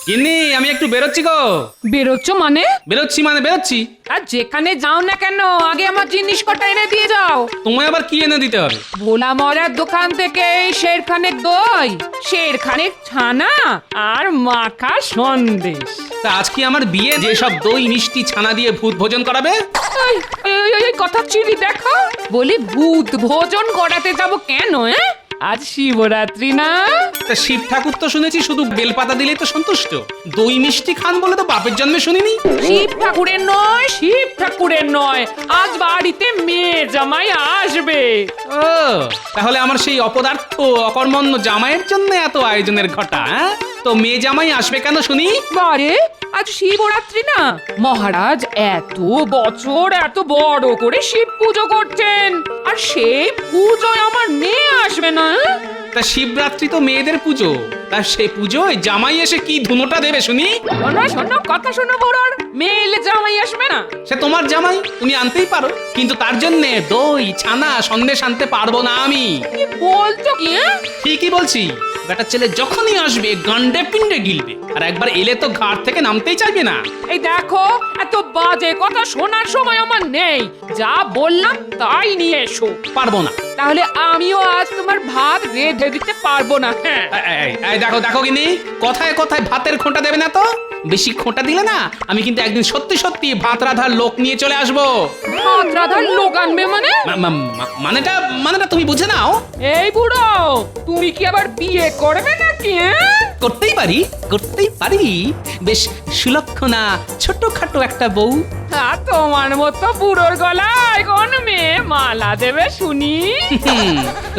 গিন্নি আমি একটু বেরোচ্ছি গো। বেরোচ্ছ মানে? বেরোচ্ছি। আর যেখানে যাও না কেন আগে আমার জিনিস কটা এনে দিয়ে যাও। তোমায় আবার কি এনে দিতে হবে? ভোলা মরার দোকান থেকে শেরখানেক দই, শেরখানেক ছানা আর মাখা সন্দেশ। তা আজ কি আমার বিয়ে, যে সব দই মিষ্টি ছানা দিয়ে ভূত ভোজন করাবে? এই কথা চিনি দেখো, বলি ভূত ভোজন করাতে যাব কেন? আজ শিবরাত্রি না? তা শিব ঠাকুর তো শুনেছি শুধু বেলপাতা দিলেই তো সন্তুষ্ট, দই মিষ্টি খান বলে তো বাপের জন্মে শুনিনি। শিব ঠাকুরের নয়, আজ বাড়িতে মেয়ে জামাই আসবে। ও তাহলে আমার সেই অপদার্থ অকর্মণ্য জামাইয়ের জন্য এত আয়োজনের ঘটা? তো মেয়ে জামাই আসবে কেন শুনি? বারে আজ শিবরাত্রি না, মহারাজ এত বছর এত বড় করে শিব পুজো করছেন, আর সেই পুজোয় আমার মেয়ে আসবে না? তা শিবরাত্রি তো মেয়েদের পুজো, তা সে পুজোয় জামাই এসে কি ধুনোটা দেবে শুনি? শোনো কথা শোনো বড়র, মেয়ে এলে জামাই আসবে না? সে তোমার জামাই, তুমি আনতেই পারো, কিন্তু তার জন্য দই ছানা সন্দেশ আনতে পারবো না আমি। কি বলছো কি? ঠিকই বলছি, বেটা ছেলে যখনই আসবে গান্ডে পিন্ডে গিলবে, আর একবার এলে তো ঘাট থেকে নামতেই চাইবে না। এই দেখো, এত বাজে কথা শোনার সময় আমার নেই, যা বললাম তাই নিয়ে এসো। পারবো না। তাহলে আমিও আজ তোমার ভাত রেঁধে দিতে পারবো না। হ্যাঁ এই দেখো গিনি, কথায় কথায় ভাতের খোঁটা দেবে না তো। বেশি খোঁটা দিলে না আমি কিন্তু একদিন সত্যি সত্যি ভাত রাধার লোক নিয়ে চলে আসবো। ভাত রাধার লোক আনবে মানে? মানেটা তুমি বুঝে নাও। এই বুড়ো, তুমি কি আবার বিয়ে করবে নাকি? করতেই পারি, বেশ সুলক্ষণা ছোটখাটো একটা বউ। তোমার মতো বুড়োর গলায় কোন মেয়ে মালা দেবে শুনি?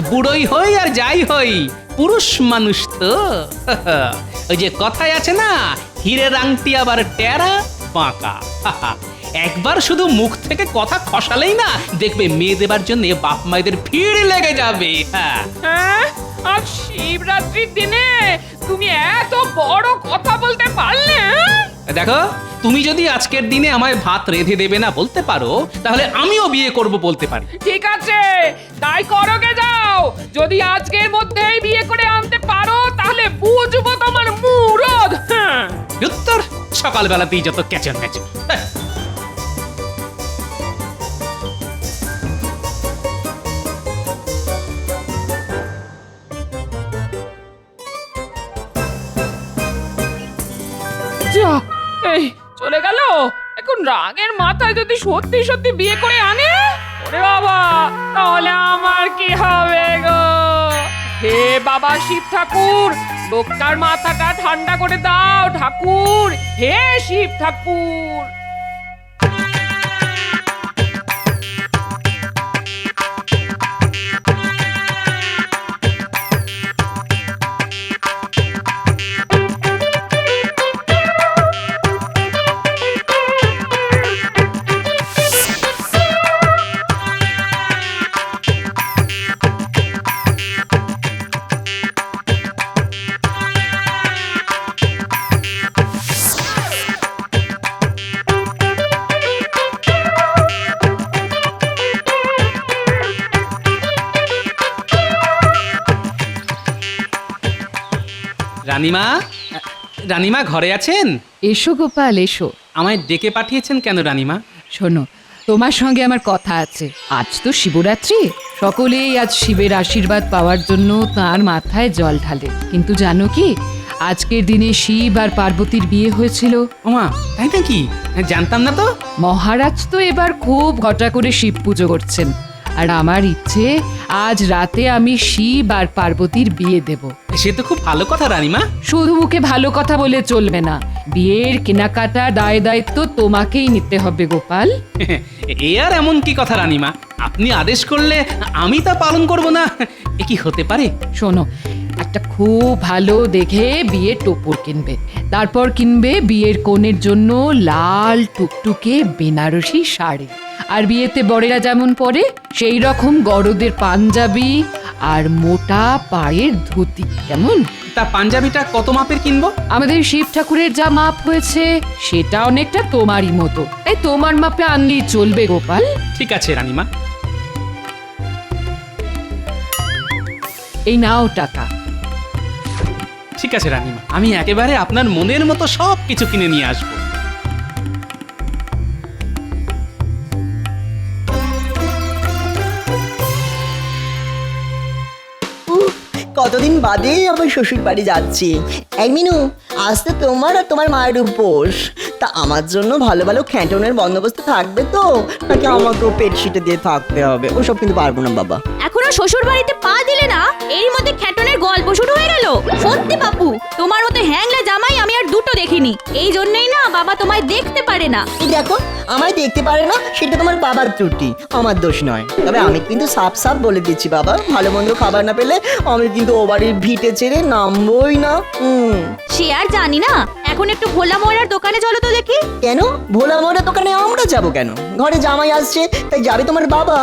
বুড়োই হই আর যাই হই, পুরুষ মানুষ তো। ওই যে কথায় আছে না, হীরের আংটি আবার টেরা বাঁকা। একবার শুধু মুখ থেকে কথা খসালেই না, দেখবে মেয়ে দেবার জন্য বাপ মায়েদের ভিড় লেগে যাবে। হ্যাঁ, আর শিবরাত্রির দিনে তুমি এত বড় কথা বলতে পারলে? দেখো, তুমি যদি আজকের দিনে আমায় ভাত রেঁধে দেবে না বলতে পারো, তাহলে আমিও বিয়ে করব বলতে পারি। ঠিক আছে, তাই করোগে যাও। যদি আজকের মধ্যেই বিয়ে করে আনতে পারো তাহলে বুঝবো তোমার মুরদ। উত্তর সকালবেলাতেই যত ক্যাচর ম্যাচর। যা, এই চলে গেল। এখন রাগের মাথায় যদি সত্যি সত্যি বিয়ে করে আনে, ওরে বাবা, তাহলে আমার কি হবে গো? হে বাবা শিব ঠাকুর, লোকটার মাথাটা ঠান্ডা করে দাও ঠাকুর, হে শিব ঠাকুর। রানীমা ঘরে আছেন? এসো গোপাল এসো। আমায় ডেকে পাঠিয়েছেন কেন রানীমা? শোনো, তোমার সঙ্গে আমার কথা আছে। আজ তো শিবরাত্রি, সকলেই আজ শিবের আশীর্বাদ পাওয়ার জন্য তার মাথায় জল ঢালে। কিন্তু জানো কি, আজকের দিনে শিব আর পার্বতীর বিয়ে হয়েছিল। ওমা, তাই নাকি? জানতাম না তো। মহারাজ তো এবার খুব ঘটা করে শিব পুজো করছেন, আর আমার ইচ্ছে আজ রাতে আমি শিব আর পার্বতীর বিয়ে দেব। সে তো খুব ভালো কথা রানীমা। শুধু মুখে ভালো কথা বলে চলবে না, বিয়ের কেনাকাটা দায় দায়িত্ব তোমাকেই নিতে হবে গোপাল। এ আর এমন কি কথা রানীমা, আপনি আদেশ করলে আমি তা পালন করব না, এ কি হতে পারে? শোনো, একটা খুব ভালো দেখে বিয়ের টোপর কিনবে, তারপর কিনবে বিয়ের কনের জন্য লাল টুকটুকে বেনারসি শাড়ি, আর বিয়েতে বরেরা যেমন পরে সেই রকম গরদের পাঞ্জাবি আর মোটা পায়ের ধুতি। কেমন? তা পাঞ্জাবিটা কত মাপের কিনবো? আমাদের শিব ঠাকুরের যা মাপ হয়েছে সেটা অনেকটা তোমারই মতো, তাই তোমার মাপে আনলেই চলবে গোপাল। ঠিক আছে রানীমা। এই নাও টাকা। ঠিক আছে রানীমা, আমি একেবারে আপনার মনের মতো সব কিছু কিনে নিয়ে আসবো। উফ, কতদিন বাদে আমার শ্বশুর বাড়ি যাচ্ছি। এই মিনু, আজ তো তোমার আর তোমার মায়ের উপোস। তা আমার জন্য ভালো ভালো খ্যাটনের বন্দোবস্ত থাকবে তো, নাকি আমাকেও পেট শিটে দিয়ে থাকতে হবে? ওসব কিন্তু পারবো না বাবা। এখনো শ্বশুর বাড়িতে পা দিলে না, এরই মধ্যে খ্যাটনের গল্প শুরু হয়ে গেল। সত্যি বাপু, তোমার মতো হ্যাংলা জামাই আমি আর দুটো দেখিনি। এই জন্যই না বাবা তোমায় দেখতে পারে না। এই দেখো, আমায় দেখতে পারে না সেটা তোমার বাবার ত্রুটি, আমার দোষ নয়। তবে আমি কিন্তু সাফ সাফ বলে দিচ্ছি বাবা, ভালো মন্দ খাবার না পেলে আমি কিন্তু ও বাড়ির ভিটে ছেড়ে নামবই না। সে আর জানি না। এখন একটু ভোলা ময়রার দোকানে চলো তো দেখি। কেন ভোলা মোড়া দোকানে আমরা যাব কেন? ঘরে জামাই আসছে তাই যাবে তোমার বাবা?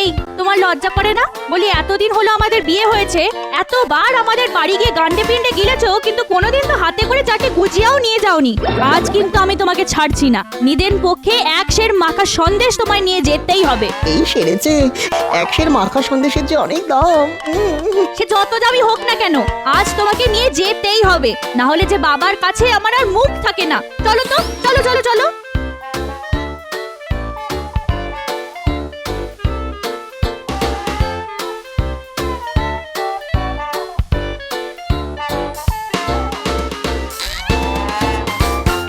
এই, তোমার লজ্জা করে না? বলি এতদিন হলো আমাদের বিয়ে হয়েছে, এতবার আমাদের বাড়ি গিয়ে গান্ডে পিন্ডে গিলেছো, কিন্তু কোনোদিন তো হাতে করে চারটে গুজিয়াও নিয়ে যাওনি। আজ কিন্তু আমি তোমাকে ছাড়ছি না। নিদেন পক্ষে এক সের মাখা সন্দেশ তোমায় নিয়ে যেতেই হবে। এই সেরেছে, একশের মাখা সন্দেশের যে অনেক দাম। সে যত দামি হোক না কেন, আজ তোমাকে নিয়ে যেতেই হবে। না হলে যে বাবার কাছে আমার আর মুখ থাকে না। চলো তো, চলো চলো চলো।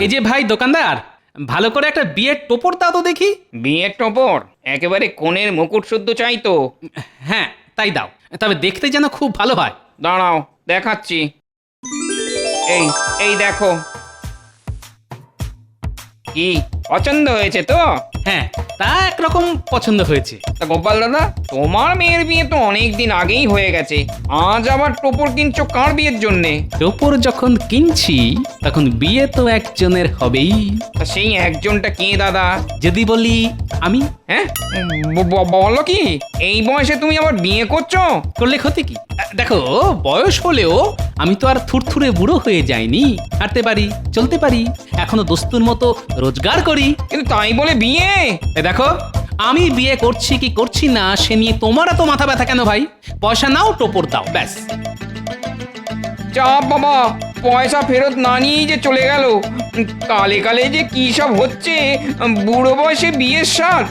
এই যে ভাই দোকানদার, ভালো করে একটা বিয়ের টোপর দাও তো দেখি। বিয়ের টোপর একেবারে কোণের মুকুট শুদ্ধ চাই তো। হ্যাঁ তাই দাও, তবে দেখতে যেন খুব ভালো হয়। দাঁড়াও দেখাচ্ছি। এই এই দেখো, কি পছন্দ হয়েছে তো? হ্যাঁ, তা একরকম পছন্দ হয়েছে। তা গোপাল দাদা, তোমার মেয়ের বিয়ে তো অনেক দিন আগেই হয়ে গেছে, আজ আবার টোপর কিনছো কার বিয়ের জন্যে? টোপর যখন কিনছি তখন বিয়ে তো একজনের হবেই। তা সেই একজনটা কে দাদা? যদি বলি আমি। হ্যাঁ, বলো কি এই বয়সে তুমি আবার বিয়ে করছো? করলে ক্ষতি কি? দেখো, বয়স হলেও আমি তো আর থুরথুরে বুড়ো হয়ে যাইনি। হাঁটতে পারি, চলতে পারি, এখনো দস্তুর মতো রোজগার করি। কিন্তু তাই বলে বিয়ে? দেখো, আমি বিয়ে করছি কি করছি না সে নিয়ে তোমার এত মাথা ব্যথা কেন ভাই? পয়সা নাও, টোপর দাও, ব্যাস। চাপ বাবা, পয়সা ফেরত না নিয়েই যে চলে গেল। কালে কালে যে কি সব হচ্ছে, বুড়ো বয়সে বিয়ের সার।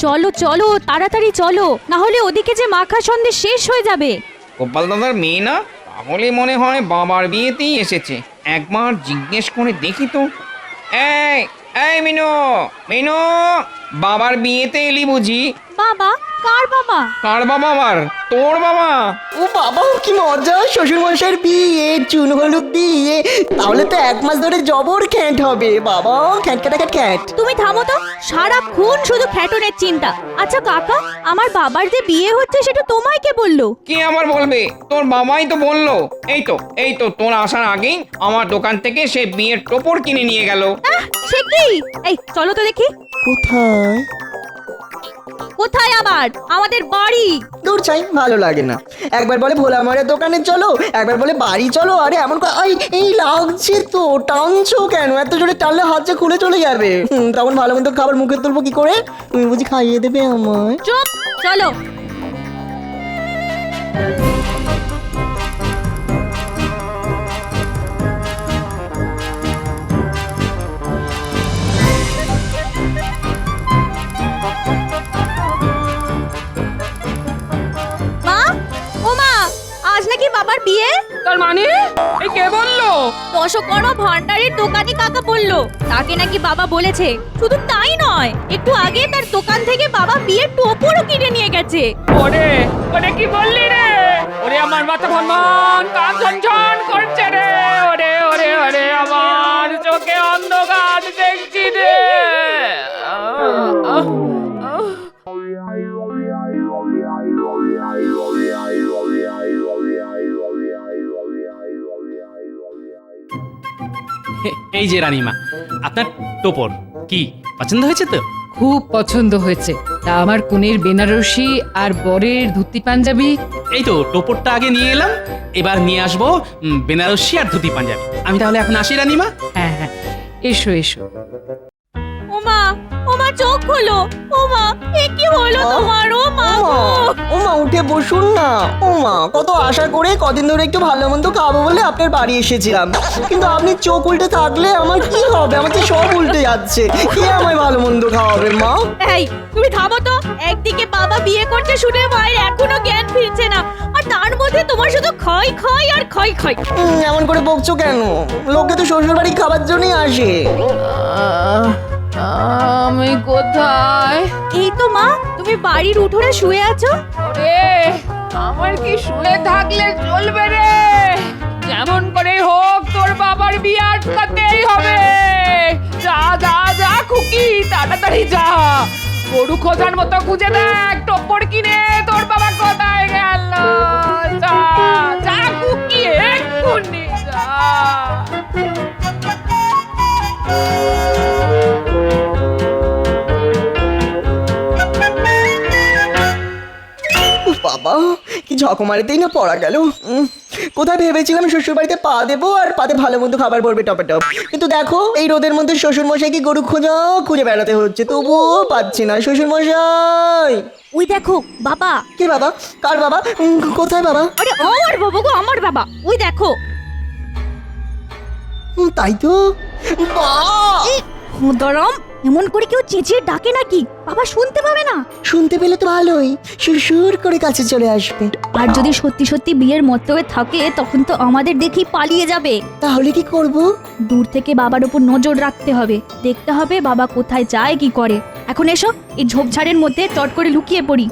চলো চলো, তাড়াতাড়ি চলো, না হলে ওদিকে যে মাখা সন্দেশ শেষ হয়ে যাবে। গোপাল দাদার মেয়ে না? তাহলে মনে হয় বাবার বিয়েতেই এসেছে। একবার জিজ্ঞেস করে দেখি তো। এই এই মিনু, মিনু, বাবার বিয়েতে এলি বুঝি? বাবা? কার বাবা? কার বাবা আবার? তোর বাবা? ও বাবা, কি মজা! শ্বশুর মশাইয়ের বিয়ে, চুন হলুদ দিয়ে, তাহলে তো 1 মাস ধরে জবর খ্যাট হবে বাবা। খ্যাট খ্যাট খ্যাট। তুমি থামো তো, সারাক্ষণ শুধু খ্যাটনের চিন্তা। আচ্ছা কাকা, আমার বাবার যে বিয়ে হচ্ছে সেটা তোমায় কে বললো? কে আবার বলবে? তোর বাবাই তো বললো। এই তো তোর আসার আগেই আমার দোকান থেকে সে বিয়ের টোপর কিনে নিয়ে গেল। সে কি? এই চলো তো দেখি। কোথায়? কোথায় আবার? আমাদের বাড়ি। দূর চাই, ভালো লাগে না। একবার বলে ভোলা মারের দোকানে চলো, একবার বলে বাড়ি চলো। আরে এমন এই লাগছে তো, টানছো কেন? এত জোরে টানলে হাত যে খুলে চলে যাবে। তখন ভালো মন্দ খাবার মুখে তুলবো কি করে? তুমি বুঝি খাইয়ে দেবে আমায়? চুপ, চলো। মা, ও মা, আজ নাকি বাবার বিয়ে? তার মানে এই কে বললো? দশকর্মা ভান্ডারের দোকানি কাকা বললো, তাকে নাকি বাবা বলেছে। শুধু তাই নয়, একটু আগে তার দোকান থেকে বাবা বিয়ের টোপরও কিনে নিয়ে গেছে। ওরে ওরে, কি বললি রে? ওরে আমার মাথা ভনভন, কান ঝনঝন করছে রে। ওরে ওরে ওরে, আমার চোখে অন্ধকার দেখছি রে। এই যে রানীমা, আপনার টোপর কি পছন্দ হয়েছে তো? খুব পছন্দ হয়েছে। তা আমার কনের বেনারসি আর বরের ধুতি পাঞ্জাবি। এই তো টোপরটা আগে নিয়ে এলাম, এবার নিয়ে আসবো বেনারসি আর ধুতি পাঞ্জাবি। আমি তাহলে এখন আসি রানীমা। হ্যাঁ হ্যাঁ, এসো এসো। ওমা ওমা চোখ খোলো। ওমা এ কি হলো তোমার? ওমা গো। ওমা উঠে বসুন না। ওমা কত আশা করে কদিন ধরে একটু ভালো মন্দ খাবো বলে আপনার বাড়ি এসেছিলাম, কিন্তু আপনি চোখ উল্টে থাকলে আমার কি হবে? আমার তো সব উল্টে যাচ্ছে। কে আমায় ভালো মন্দ খাওয়াবে মা? এই তুমি থামো তো। একদিকে বাবা বিয়ে করছে শুনে মায়ের এখনো জ্ঞান ফিরছে না, আর তার মধ্যে তোমার শুধু ক্ষয় ক্ষয় আর ক্ষয় ক্ষয়। এমন করে বকছো কেন? লোকে তো শ্বশুর বাড়ি খাবার জন্যই আসে। আমি কোথায়? এই তো মা, তুমি বাড়ির উঠোনে শুয়ে আছো। রে, আমার কি শুয়ে থাকলে চলবে রে? যেমন করে হোক তোর বাবার বিয়ে আটকাতেই হবে। যা যা যা খুকি, তাড়াতাড়ি যা। গরু খোঁজার মতো খুঁজে দেখ টোপর কিনে তোর বাবা কোথায় গেল। যা যা খুকি, এক্ষুনি যা। উফ বাবা, কি ঝকমারিতেই না পড়া গেল। কোথায় ভেবেছিলাম শ্বশুর বাড়িতে পা দেবো আর পাতে ভালো মন্দ খাবার পড়বে টপে টপ, কিন্তু দেখো এই রোদের মধ্যে শ্বশুর মশাই কি গরু খুঁজে বেড়াতে হচ্ছে, তবুও পাচ্ছি না শ্বশুর মশাই। ওই দেখো বাবা। কে বাবা? কার বাবা? কোথায় বাবা? আরে আমার বাবা গো, আমার বাবা। ওই দেখো। তাই তো। দরম এমন করে কেউ চেঁচিয়ে ডাকে নাকি? বাবা শুনতে পাবে না? শুনতে পেলে তো ভালোই, সুরসুর করে কাছে চলে আসবে। আর যদি সত্যি সত্যি বিয়ের মতলবে থাকে তখন তো আমাদের দেখেই পালিয়ে যাবে। তাহলে কি করব? দূর থেকে বাবার উপর নজর রাখতে হবে, দেখতে হবে বাবা কোথায় যায় কি করে। এখন এসো, এই ঝোপঝাড়ের মধ্যে চট করে লুকিয়ে পড়ি।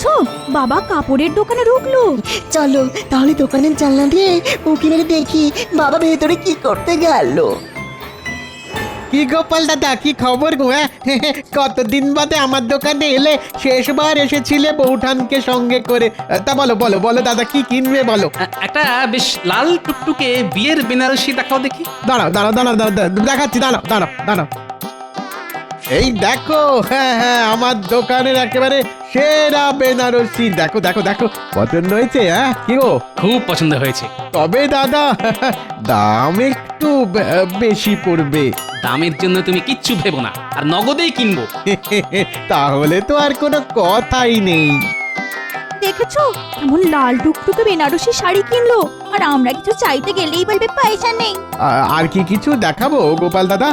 দেখছো বাবা কাপড়ের দোকানে ঢুকলো। চলো তাহলে দোকানের জানলা দিয়ে উঁকি মেরে দেখি বাবা ভেতরে কি করতে গেল। কি গোপাল দাদা, কি খবর গো? কতদিন বাদে আমার দোকানে এলে? শেষবার এসেছিলে বৌঠানকে সঙ্গে করে। তা বলো বলো বলো দাদা, কি কিনবে বলো। একটা বেশ লাল টুকটুকে বিয়ের বেনারসি দেখাও দেখি। দাঁড়াও দাঁড়াও দাঁড়াও দাঁড়াও, দেখাচ্ছি, দাঁড়াও দাঁড়াও দাঁড়াও। এই দেখো, হ্যাঁ হ্যাঁ, আমার দোকানের একেবারে সেরা বেনারসি। দেখো দেখো দেখো, পছন্দ হয়েছে? হ্যাঁ কি গো? খুব পছন্দ হয়েছে। তবে দাদা দাম একটু বেশি পড়বে। দামের জন্য তুমি কিচ্ছু ভেবো না, আর নগদেই কিনবো। তাহলে তো আর কোনো কথাই নেই। দেখেছো এমন লাল টুকটুকে বেনারসি শাড়ি কিনলো, আর আমরা কিছু চাইতে গেলেই বলবে পয়সা নেই। আর কি কিছু দেখাবো গোপাল দাদা?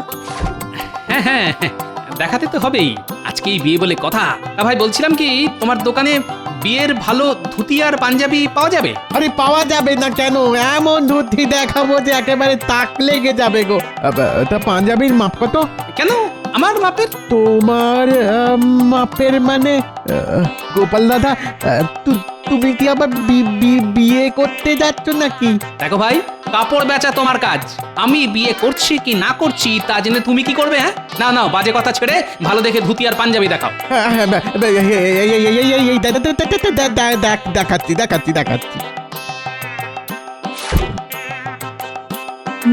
হ্যাঁ হ্যাঁ হ্যাঁ, দেখাতে তো হবেই, আজকেই বিয়ে বলে কথা। তা ভাই বলছিলাম কি, তোমার দোকানে বিয়ের ভালো ধুতি আর পাঞ্জাবি পাওয়া যাবে? আরে পাওয়া যাবে না কেন? এমন ধুতি দেখাবো যে একেবারে তাক লেগে যাবে গো। তা পাঞ্জাবির মাপ কত? কেন আমার মাপের? তোমার মাপের মানে গোপাল দাদা, তুমি কি আবার বিয়ে করতে যাচ্ছ নাকি? দেখো ভাই, কাপড় বেচা তোমার কাজ, আমি বিয়ে করছি কি না করছি তা জেনে তুমি কি করবে? হ্যাঁ না না, বাজে কথা ছেড়ে ভালো দেখে ধুতি আর পাঞ্জাবি দেখাও। দেখাচ্ছি দেখাচ্ছি দেখাচ্ছি।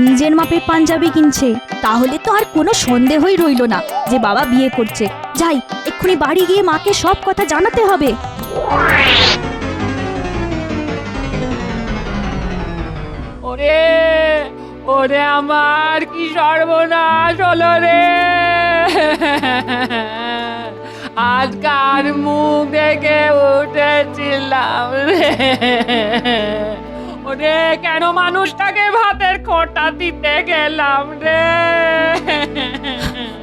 নিজের মাপের পাঞ্জাবি কিনছে, তাহলে তো আর কোনো সন্দেহই রইলো না যে বাবা বিয়ে করছে। যাই এক্ষুনি বাড়ি গিয়ে মাকে সব কথা জানাতে হবে। ওরে ওরে, আমার কি সর্বনাশ হলো রে। আজকার মুখ দেখে উঠেছিলাম রে। ওরে কেন মানুষটাকে ভাতের খোঁটা দিতে গেলাম রে।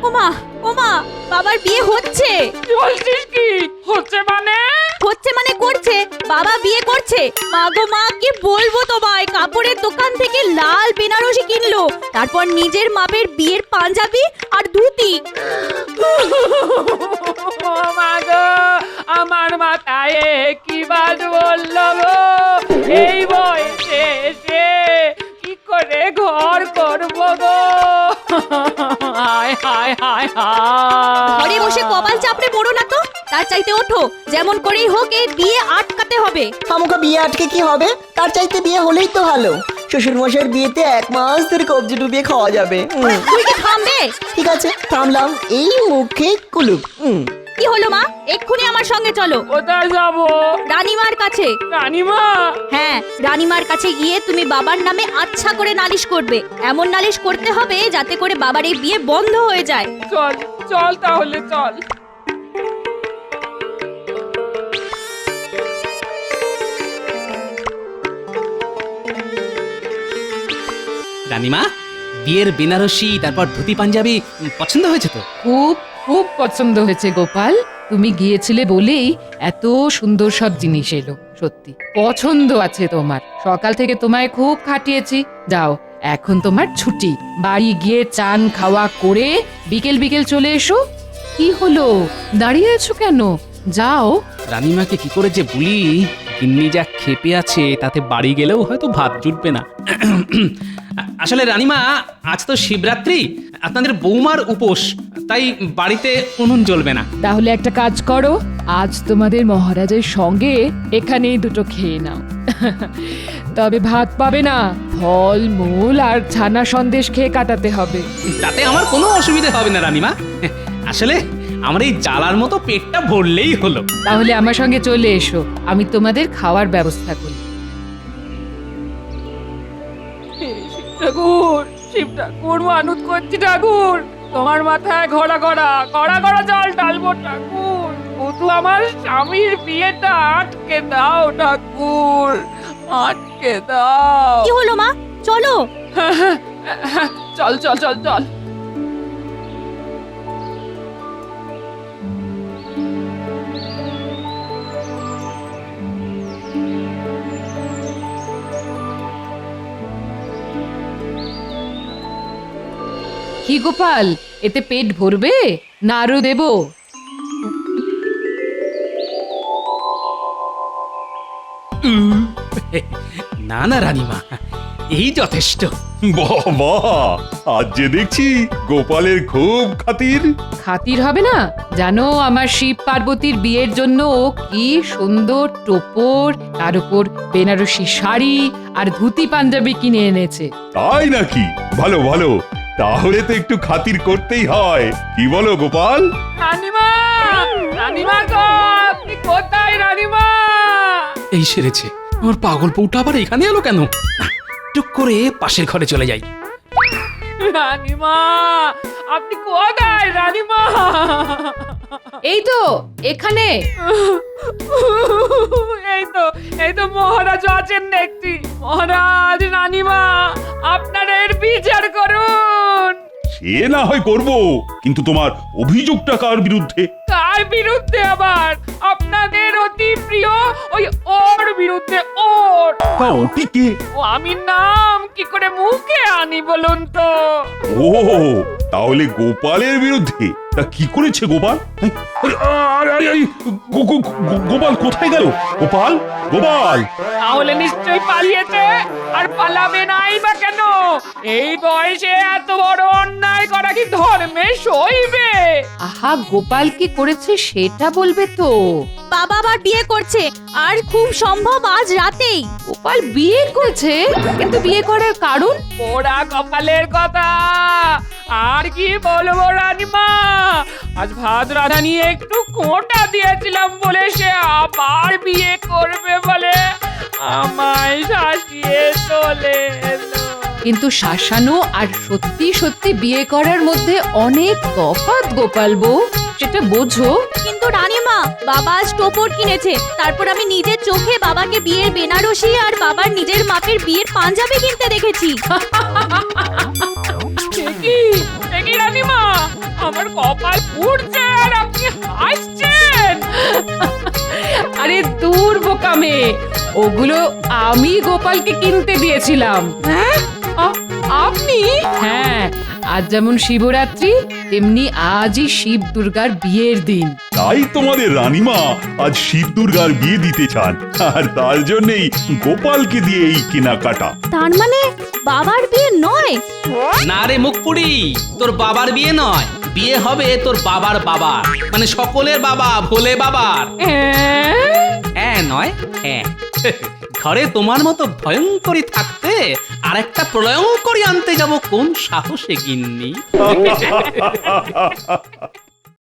ওমা ওমা বাবার বিয়ে হচ্ছে। কি বলছিস কি হচ্ছে মানে? হচ্ছে মানে করছে, বাবা বিয়ে করছে। মা গো মা, কি বলবো তোমায়, কাপড়ের দোকান থেকে লাল বেনারসি কিনলো, তারপর নিজের মাপের বিয়ের পাঞ্জাবি আর ধুতি। ও মা গো, আমার মাথায় কি বাজ বললো গো, এই বয়সে এসে কি করে ঘর করবো গো? হায় হায় হায় হায়। ঘরে বসে কপাল চাপড়ে পড়ো না তো, তার চাইতে ওঠো, যেমন করেই হোক এই বিয়ে আটকাতে হবে। খামোখা বিয়ে আটকে কি হবে? তার চাইতে বিয়ে হলেই তো ভালো। শ্বশুর মশাইয়ের বিয়েতে 1 মাস ধরে কবজি ডুবিয়ে খাওয়া যাবে। তুই কি থামবে? ঠিক আছে, থামলাম। এই মুখে কুলুপ। কি হলো মা, এক্ষুনি আমার সঙ্গে চলো কোথায় যাবো? রানীমার কাছে। রানীমা? হ্যাঁ, রানীমার কাছে গিয়ে তুমি বাবার নামে আচ্ছা করে নালিশ করবে। এমন নালিশ করতে হবে যাতে করে বাবার এই বিয়ে বন্ধ হয়ে যায়। চল চল তাহলে চল। রানীমা, বিয়ের বেনারসি তারপর ধুতি পাঞ্জাবি পছন্দ হয়েছে তো? খুব খুব পছন্দ হয়েছে গোপাল, তুমি গিয়েছিলে বলেই এত সুন্দর সব জিনিস এলো। সত্যি পছন্দ আছে তোমার, সকাল থেকে তোমায় খুব খাটিয়েছি। যাও, এখন তোমার ছুটি, বাড়ি গিয়ে চান খাওয়া করে বিকেল বিকেল চলে এসো। কি হলো, দাঁড়িয়ে আছো কেন? যাও। রানীমাকে কি করে যে বলি, গিন্নি যা খেপে আছে তাতে বাড়ি গেলেও হয়তো ভাত জুটবে না। আসলে রানীমা, আজ তো শিবরাত্রি, আপনাদের বৌমার উপোস, তাই বাড়িতে উনুন জ্বলবে না। তাহলে একটা কাজ করো, আজ তোমাদের মহারাজের সঙ্গে এখানেই দুটো খেয়ে নাও। তবে ভাত পাবে না, ফল মূল আর ছানা সন্দেশ খেয়ে কাটাতে হবে। তাতে আমার কোনো অসুবিধা হবে না রানীমা। আসলে আমার এই জ্বালার মতো পেটটা ভরলেই হলো। তাহলে আমার সঙ্গে চলে এসো, আমি তোমাদের খাওয়ার ব্যবস্থা করি। ঠাকুর, শিব ঠাকুর, মানত করছি ঠাকুর, তোমার মাথায় ঘোড়া ঘোড়া ঘোড়া ঘোড়া জল ঢালবো ঠাকুর, শুধু আমার স্বামীর বিয়েটা আটকে দাও ঠাকুর, আটকে দাও। কি হলো মা, চলো। চল চল চল চল। কি গোপাল, এতে পেট ভরবে না আরো দেবো? না না রানীমা, এই যথেষ্ট। বাবা, আজ যে দেখছি গোপালের খুব খাতির। খাতির হবে না? জানো, আমার শিব পার্বতীর বিয়ের জন্য ও কি সুন্দর টোপর, তার উপর বেনারসি শাড়ি আর ধুতি পাঞ্জাবি কিনে এনেছে। তাই নাকি? ভালো ভালো, তাহলে তো একটু খাতির করতেই হয়। কি বলো গোপাল? রানীমা, রানীমা গো, আপনি কোথায় রানীমা? এই সেরেছে, আমার পাগল বউটা আবার এখানে এলো কেন? টুক করে পাশের ঘরে চলে যাই। রানীমা, আপনি কোথায় রানীমা? এই তো এখানে। এই তো মহারাজ আছেন দেখছি। মহারাজ, রানীমা, আপনারা এর বিচার করুন। সে না হয় করব, কিন্তু তোমার অভিযোগটা কার বিরুদ্ধে? কার বিরুদ্ধে আবার? আপনাদের অতি প্রিয় ওই ওর বিরুদ্ধে। ওর ওটি কে? ও আমি নাম কি করে মুখে আনি বলুন তো? ও, তাহলে গোপালের বিরুদ্ধে। তা কি করেছে গোপাল? গোপাল কোথায় গেল? গোপাল, গোপাল! তাহলে নিশ্চয়ই পালিয়েছে, আর পালাবে নাই বা কেন? এই বয়সে এত বড় অন্যায় করা কি ধর্মে সইবে? আহা, গোপাল কি করেছে সেটা বলবে তো। বাবা আবার বিয়ে করছে, আর খুব সম্ভব আজ রাতেই। গোপাল বিয়ে করেছে, কিন্তু বিয়ে করার কারণ? ওরা কপালের কথা, আর কি বলবো রানীমা। আজ ভাত রাধা নিয়ে একটু খোঁটা দিয়েছিলাম বলে সে আবার বিয়ে করবে বলে আমায় শাসিয়ে চলে এলো। কিন্তু শাসানো আর সত্যি সত্যি বিয়ে করার মধ্যে অনেক তফাৎ গোপাল বউ, সেটা বোঝো। কিন্তু রানীমা, বাবা আজ টোপর কিনেছে, তারপর আমি নিজের চোখে বাবাকে বিয়ের বেনারসি আর বাবার নিজের মাপের বিয়ের পাঞ্জাবি কিনতে দেখেছি। কি রানীমা, আমার কপাল পুড়ছে আর আপনি হাসছেন। আরে দূর বোকা মেয়ে, ওগুলো আমি গোপালকে কিনতে দিয়েছিলাম। হ্যাঁ আপনি? হ্যাঁ, আজ যেমন শিবরাত্রি তেমনি আজই শিব দুর্গার বিয়ের দিন। তাই তোমাদের রানীমা আজ শিব দুর্গার বিয়ে দিতে চান, আর তার জন্যই গোপালকে দিয়ে এই কেনাকাটা। তার মানে বাবার বিয়ে নয়? না রে মুখপুরি, তোর বাবার বিয়ে নয়, বিয়ে হবে তোর বাবার বাবার, মানে সকলের বাবা, ভোলে বাবার। হ্যাঁ নয় হ্যাঁ। ঘরে তোমার মতো ভয়ঙ্করী থাকতে আর একটা প্রলয়ঙ্করী আনতে যাব কোন সাহসে গিন্নি?